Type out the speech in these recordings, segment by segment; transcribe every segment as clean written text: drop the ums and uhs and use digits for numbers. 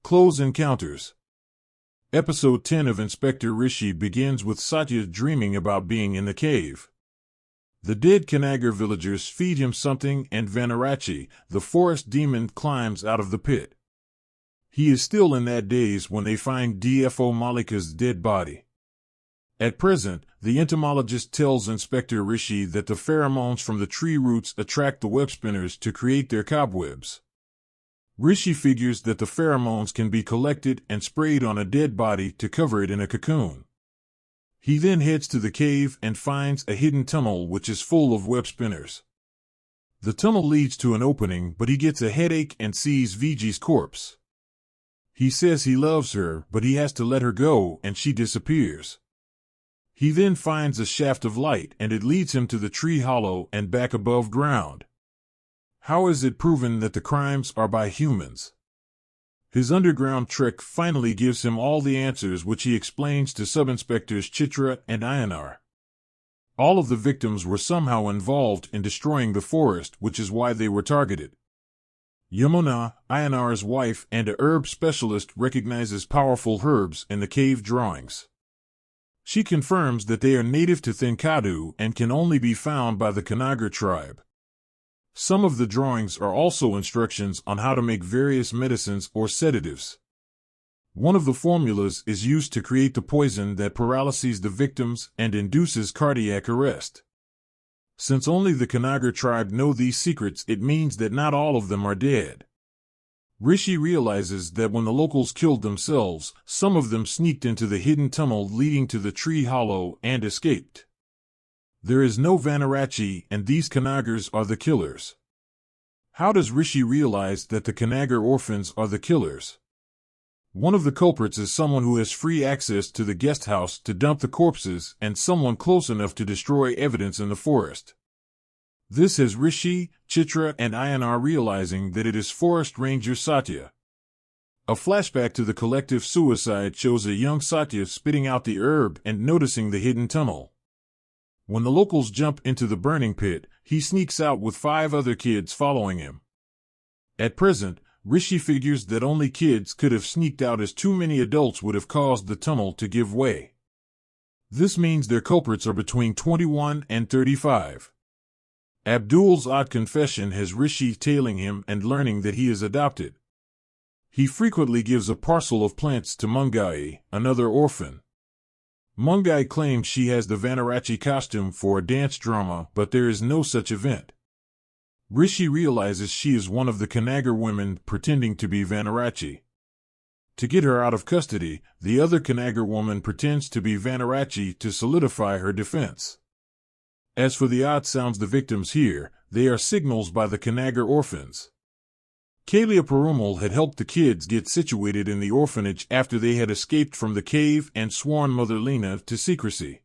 Close Encounters. Episode 10 of Inspector Rishi begins with Satya dreaming about being in the cave. The dead Kanagar villagers feed him something and Vanarachi, the forest demon, climbs out of the pit. He is still in that daze when they find DFO Malika's dead body. At present, the entomologist tells Inspector Rishi that the pheromones from the tree roots attract the web spinners to create their cobwebs. Rishi figures that the pheromones can be collected and sprayed on a dead body to cover it in a cocoon. He then heads to the cave and finds a hidden tunnel which is full of web spinners. The tunnel leads to an opening, but he gets a headache and sees Viji's corpse. He says he loves her, but he has to let her go, and she disappears. He then finds a shaft of light, and it leads him to the tree hollow and back above ground. How is it proven that the crimes are by humans? His underground trek finally gives him all the answers, which he explains to Sub-Inspectors Chitra and Ayanar. All of the victims were somehow involved in destroying the forest, which is why they were targeted. Yamuna, Ayanar's wife and a herb specialist, recognizes powerful herbs in the cave drawings. She confirms that they are native to Thenkadu and can only be found by the Kanagar tribe. Some of the drawings are also instructions on how to make various medicines or sedatives. One of the formulas is used to create the poison that paralyzes the victims and induces cardiac arrest. Since only the Kanagar tribe know these secrets, it means that not all of them are dead. Rishi realizes that when the locals killed themselves, some of them sneaked into the hidden tunnel leading to the tree hollow and escaped. There is no Vanarachi, and these Kanagars are the killers. How does Rishi realize that the Kanagar orphans are the killers? One of the culprits is someone who has free access to the guest house to dump the corpses, and someone close enough to destroy evidence in the forest. This has Rishi, Chitra, and Ayanar realizing that it is Forest Ranger Satya. A flashback to the collective suicide shows a young Satya spitting out the herb and noticing the hidden tunnel. When the locals jump into the burning pit, he sneaks out with 5 other kids following him. At present, Rishi figures that only kids could have sneaked out, as too many adults would have caused the tunnel to give way. This means their culprits are between 21 and 35. Abdul's odd confession has Rishi tailing him and learning that he is adopted. He frequently gives a parcel of plants to Mungai, another orphan. Mungai claims she has the Vanarachi costume for a dance drama, but there is no such event. Rishi realizes she is one of the Kanagar women pretending to be Vanarachi. To get her out of custody, the other Kanagar woman pretends to be Vanarachi to solidify her defense. As for the odd sounds the victims hear, they are signals by the Kanagar orphans. Kalia Perumal had helped the kids get situated in the orphanage after they had escaped from the cave and sworn Mother Lena to secrecy.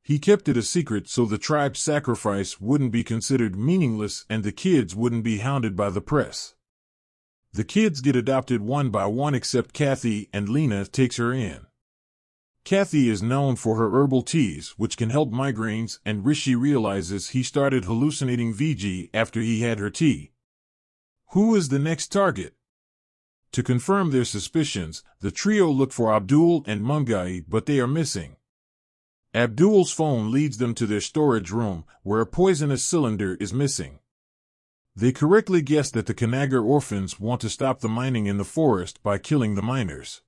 He kept it a secret so the tribe's sacrifice wouldn't be considered meaningless and the kids wouldn't be hounded by the press. The kids get adopted one by one except Kathy, and Lena takes her in. Kathy is known for her herbal teas, which can help migraines, and Rishi realizes he started hallucinating Viji after he had her tea. Who is the next target? To confirm their suspicions, the trio look for Abdul and Mungai, but they are missing. Abdul's phone leads them to their storage room, where a poisonous cylinder is missing. They correctly guess that the Kanagar orphans want to stop the mining in the forest by killing the miners.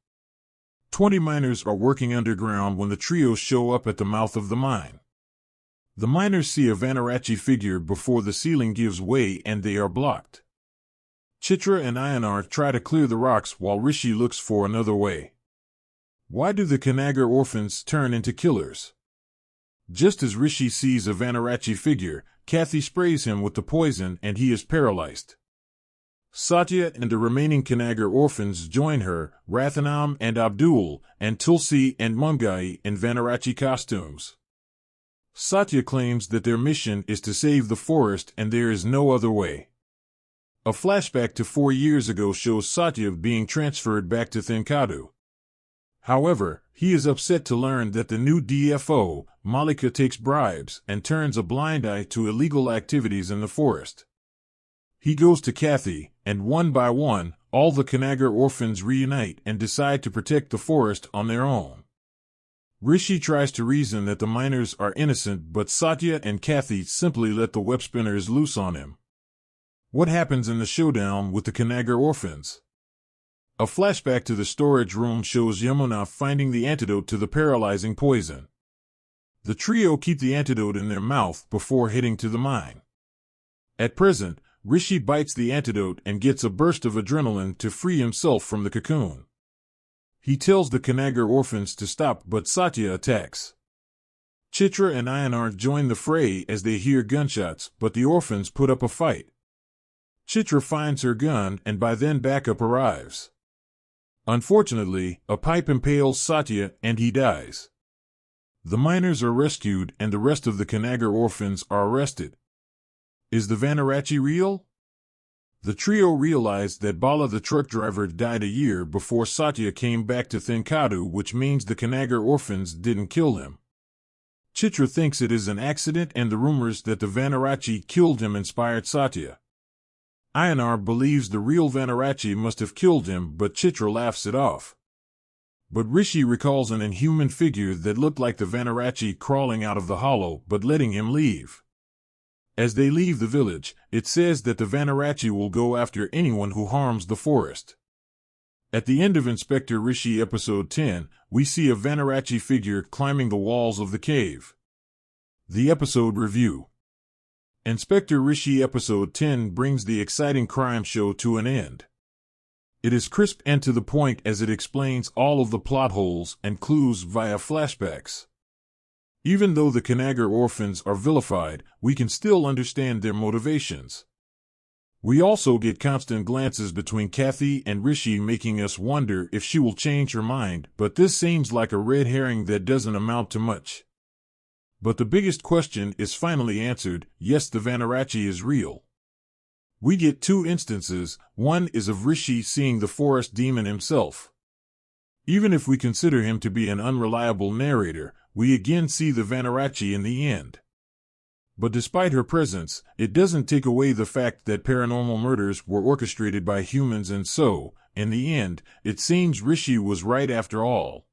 20 miners are working underground when the trio show up at the mouth of the mine. The miners see a Vanarachi figure before the ceiling gives way and they are blocked. Chitra and Ayanar try to clear the rocks while Rishi looks for another way. Why do the Kanagar orphans turn into killers? Just as Rishi sees a Vanarachi figure, Kathy sprays him with the poison and he is paralyzed. Satya and the remaining Kanagar orphans join her, Rathanam and Abdul, and Tulsi and Mungai in Vanarachi costumes. Satya claims that their mission is to save the forest and there is no other way. A flashback to 4 years ago shows Satya being transferred back to Thenkadu. However, he is upset to learn that the new DFO, Malika, takes bribes and turns a blind eye to illegal activities in the forest. He goes to Kathy, and one by one, all the Kanagar orphans reunite and decide to protect the forest on their own. Rishi tries to reason that the miners are innocent, but Satya and Kathy simply let the web spinners loose on him. What happens in the showdown with the Kanagar orphans? A flashback to the storage room shows Yamuna finding the antidote to the paralyzing poison. The trio keep the antidote in their mouth before heading to the mine. At present, Rishi bites the antidote and gets a burst of adrenaline to free himself from the cocoon. He tells the Kanagar orphans to stop, but Satya attacks. Chitra and Ayanar join the fray as they hear gunshots, but the orphans put up a fight. Chitra finds her gun, and by then backup arrives. Unfortunately, a pipe impales Satya and he dies. The miners are rescued and the rest of the Kanagar orphans are arrested. Is the Vanarachi real? The trio realized that Bala the truck driver died a year before Satya came back to Thenkadu, which means the Kanagar orphans didn't kill him. Chitra thinks it is an accident, and the rumors that the Vanarachi killed him inspired Satya. Ayanar believes the real Vanarachi must have killed him, but Chitra laughs it off. But Rishi recalls an inhuman figure that looked like the Vanarachi crawling out of the hollow but letting him leave. As they leave the village, it says that the Vanarachi will go after anyone who harms the forest. At the end of Inspector Rishi episode 10, we see a Vanarachi figure climbing the walls of the cave. The episode review. Inspector Rishi episode 10 brings the exciting crime show to an end. It is crisp and to the point as it explains all of the plot holes and clues via flashbacks. Even though the Kanagar orphans are vilified, we can still understand their motivations. We also get constant glances between Kathy and Rishi, making us wonder if she will change her mind, but this seems like a red herring that doesn't amount to much. But the biggest question is finally answered: yes, the Vanarachi is real. We get two instances. One is of Rishi seeing the forest demon himself. Even if we consider him to be an unreliable narrator, we again see the Vanarachi in the end. But despite her presence, it doesn't take away the fact that paranormal murders were orchestrated by humans, and so, in the end, it seems Rishi was right after all.